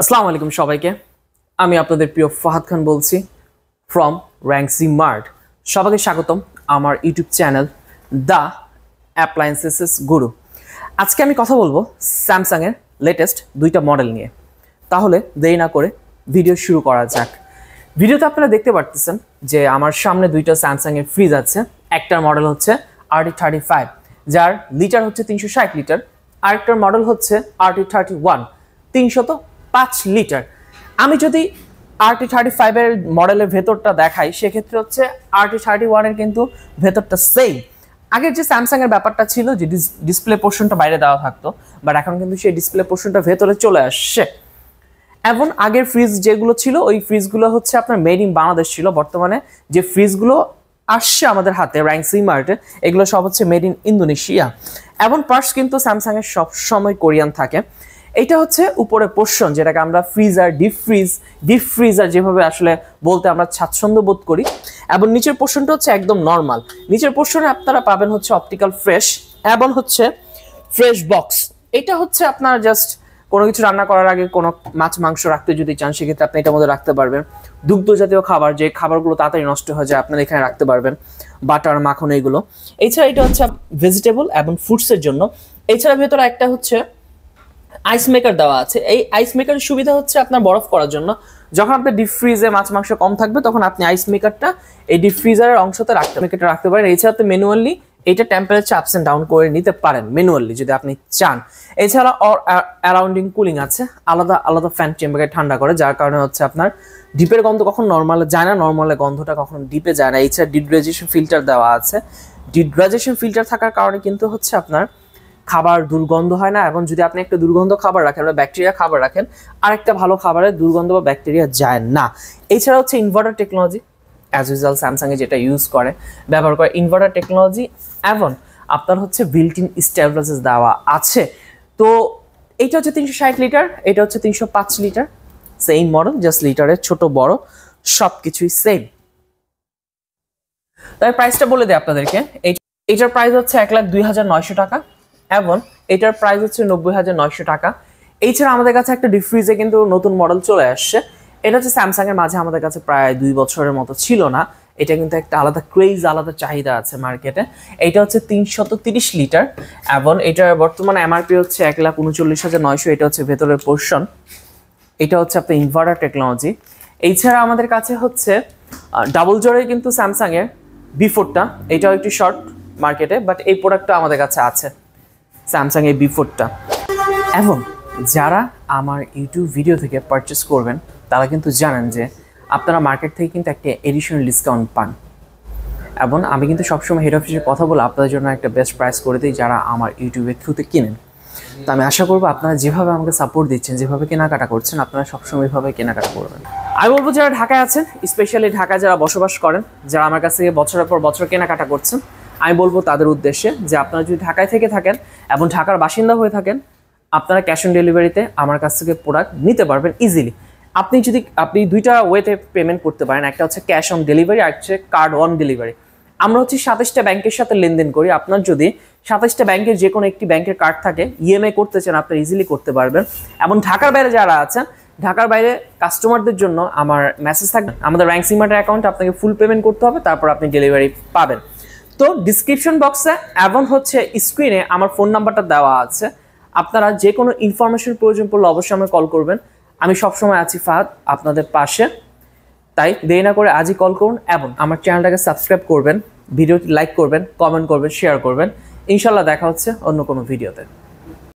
আসসালামু আলাইকুম সবাইকে। আমি আপনাদের প্রিয় ফাহাদ খান বলছি ফ্রম র্যাঙ্কসি মার্ট। সবাইকে স্বাগতম আমার ইউটিউব চ্যানেল দ্য অ্যাপ্লায়েন্সেস গুরু। আজকে আমি কথা বলবো স্যামসাংয়ের লেটেস্ট দুইটা মডেল নিয়ে। তাহলে দেরি না করে ভিডিও শুরু করা যাক। ভিডিওতে আপনারা দেখতে পারতেছেন যে আমার সামনে দুইটা স্যামসাংয়ের ফ্রিজ আছে। একটার মডেল হচ্ছে RT35 যার লিটার হচ্ছে 360 লিটার, আরেকটার মডেল হচ্ছে RT31 305 লিটার। আমি যদি RT35 এর মডেলের ভেতরটা দেখাই সেক্ষেত্রে হচ্ছে RT31 এর কিন্তু ভেতরটা সেম। আগের যে স্যামসাং এর ব্যাপারটা ছিল যে ডিসপ্লে পোর্শনটা বাইরে দেওয়া থাকতো, বাট এখন কিন্তু সেই ডিসপ্লে পোর্শনটা ভেতরে চলে আসছে। এখন আগের ফ্রিজ যেগুলো ছিল ওই ফ্রিজগুলো হচ্ছে আপনার মেড ইন বাংলাদেশ ছিল। বর্তমানে যে ফ্রিজগুলো আসছে আমাদের হাতে র্যাঙ্কসি মার্টে এগুলো সব হচ্ছে মেড ইন ইন্দোনেশিয়া। এবং পার্টস কিন্তু স্যামসাং এর সব সময় কোরিয়ান থাকে। এইটা হচ্ছে উপরে পোর্শন, যেটাকে আমরা ফ্রিজার ডিপ ফ্রিজার যেভাবে আসলে বলতে আমরা স্বাচ্ছন্দ্য বোধ করি। এবং নিচের পোর্শনটা হচ্ছে একদম নর্মাল। নিচের পোর্শনে আপনারা পাবেন হচ্ছে অপটিক্যাল ফ্রেশ এবং হচ্ছে ফ্রেশ বক্স। এটা হচ্ছে আপনার জাস্ট কোনো কিছু রান্না করার আগে কোনো মাছ মাংস রাখতে যদি চান সেক্ষেত্রে আপনি এটার মধ্যে রাখতে পারবেন। দুগ্ধ জাতীয় খাবার, যে খাবারগুলো তাড়াতাড়ি নষ্ট হয়ে যায়, আপনারা এখানে রাখতে পারবেন। বাটার, মাখন, এইগুলো। এছাড়া এটা হচ্ছে ভেজিটেবল এবং ফ্রুটসের জন্য। এছাড়া ভেতরে একটা হচ্ছে আইস মেকার দেওয়া আছে। এই আইস মেকারের সুবিধা হচ্ছে আপনার বরফ করার জন্য। যখন আপনার ডিপ ফ্রিজে মাছ মাংস কম থাকবে তখন আপনি আইস মেকারটা এই ডিপ ফ্রিজারের অংশতে রাখতে পারেন। এছাড়া আপনি ম্যানুয়ালি এটা টেম্পারেচার আপস এন্ড ডাউন করে নিতে পারেন ম্যানুয়ালি যদি আপনি চান। এছাড়া অ্যারাউন্ডিং কুলিং আছে, আলাদা আলাদা ফ্যান চেম্বারকে ঠান্ডা করে, যার কারণে হচ্ছে আপনার ডিপের গন্ধ কখন নর্মালে যায় না, নর্মালের গন্ধটা কখনো ডিপে যায় না। এছাড়া ডিড্রাইজেশন ফিল্টার দেওয়া আছে। ডিড্রাইজেশন ফিল্টার থাকার কারণে কিন্তু হচ্ছে আপনার খাবার দুর্গন্ধ হয় না। এবং যদি আপনি একটা দুর্গন্ধ খাবার রাখেন বা ব্যাকটেরিয়া খাবার রাখেন, আরেকটা ভালো খাবারের দুর্গন্ধ বা ব্যাকটেরিয়া যায় না। এছাড়া হচ্ছে ইনভার্টার টেকনোলজি, অ্যাজ ইউজুয়াল স্যামসাংয়ে যেটা ব্যবহার করে ইনভার্টার টেকনোলজি। এবং আপনার হচ্ছে বিল্ট ইন স্টেবিলাইজার দেওয়া আছে। তো এইটা হচ্ছে 360 লিটার, এটা হচ্ছে 305 লিটার। সেম মডেল, জাস্ট লিটারের ছোট বড় সব কিছুই সেম। তাই প্রাইসটা বলে দিই আপনাদেরকে। এইটার প্রাইস হচ্ছে 1,02,900 টাকা এবং এটার প্রাইস হচ্ছে 90,900 টাকা। এছাড়া আমাদের কাছে একটা ডিপ ফ্রিজে কিন্তু নতুন মডেল চলে আসছে। এটা হচ্ছে স্যামসাং এর মাঝে আমাদের কাছে প্রায় 2 বছরের মতো ছিল না। এটা কিন্তু একটা আলাদা ক্রেজ, আলাদা চাহিদা আছে মার্কেটে। এটা হচ্ছে 330 লিটার এবং এটার বর্তমানে এমআরপি হচ্ছে 1,39,900। এটা হচ্ছে ভেতরের পোর্শন। এটা হচ্ছে আপনার ইনভার্টার টেকনোলজি। এছাড়া আমাদের কাছে হচ্ছে ডাবল জোরের কিন্তু স্যামসাং এর B4টা, এটাও একটু শর্ট মার্কেটে, বাট এই প্রোডাক্টটা আমাদের কাছে আছে স্যামসাং এর B4টা। এবং যারা আমার ইউটিউব ভিডিও থেকে পারচেস করবেন তারা কিন্তু জানেন যে আপনারা মার্কেট থেকে কিন্তু একটা এডিশনাল ডিসকাউন্ট পান। এবং আমি কিন্তু সবসময় হেড অফিসের কথা বলে আপনাদের জন্য একটা বেস্ট প্রাইস করে দিই যারা আমার ইউটিউবের থ্রুতে কিনেন। তো আমি আশা করবো আপনারা যেভাবে আমাকে সাপোর্ট দিচ্ছেন, যেভাবে কেনাকাটা করছেন, আপনারা সবসময় এভাবে কেনাকাটা করবেন। আমি বলবো যারা ঢাকায় আছেন, স্পেশালি ঢাকায় যারা বসবাস করেন, যারা আমার কাছ থেকে বছরের পর বছর কেনাকাটা করছেন, আমি বলবো তাদের উদ্দেশ্যে যে আপনারা যদি ঢাকায় থেকে থাকেন এবং ঢাকার বাসিন্দা হয়ে থাকেন, আপনারা ক্যাশ অন ডেলিভারিতে আমার কাছ থেকে প্রোডাক্ট নিতে পারবেন ইজিলি। আপনি দুইটা ওয়েতে পেমেন্ট করতে পারেন, একটা হচ্ছে ক্যাশ অন ডেলিভারি আর হচ্ছে কার্ড অন ডেলিভারি। আমরা হচ্ছে 27টা ব্যাংকের সাথে লেনদেন করি। আপনার যদি 27টা ব্যাংকের যে কোনো একটি ব্যাংকের কার্ড থাকে, ইএমআই করতে চান, আপনি ইজিলি করতে পারবেন। এবং ঢাকার বাইরে যারা আছেন, ঢাকার বাইরে কাস্টমারদের জন্য আমার মেসেজ থাকবে, আমাদের র্যাঙ্কসি মার্টের অ্যাকাউন্টে আপনাকে ফুল পেমেন্ট করতে হবে, তারপর আপনি ডেলিভারি পাবেন। তো ডিসক্রিপশন বক্সে এবং হচ্ছে স্ক্রিনে আমার ফোন নাম্বারটা দেওয়া আছে। আপনারা যে কোনো ইনফরমেশন প্রয়োজন পড়লে অবশ্যই আমাকে কল করবেন। আমি সবসময় আছি ফাহাদ আপনাদের পাশে। তাই দেরি না করে আজই কল করুন এবং আমার চ্যানেলটাকে সাবস্ক্রাইব করবেন, ভিডিওটি লাইক করবেন, কমেন্ট করবেন, শেয়ার করবেন। ইনশাল্লাহ দেখা হচ্ছে অন্য কোনো ভিডিওতে।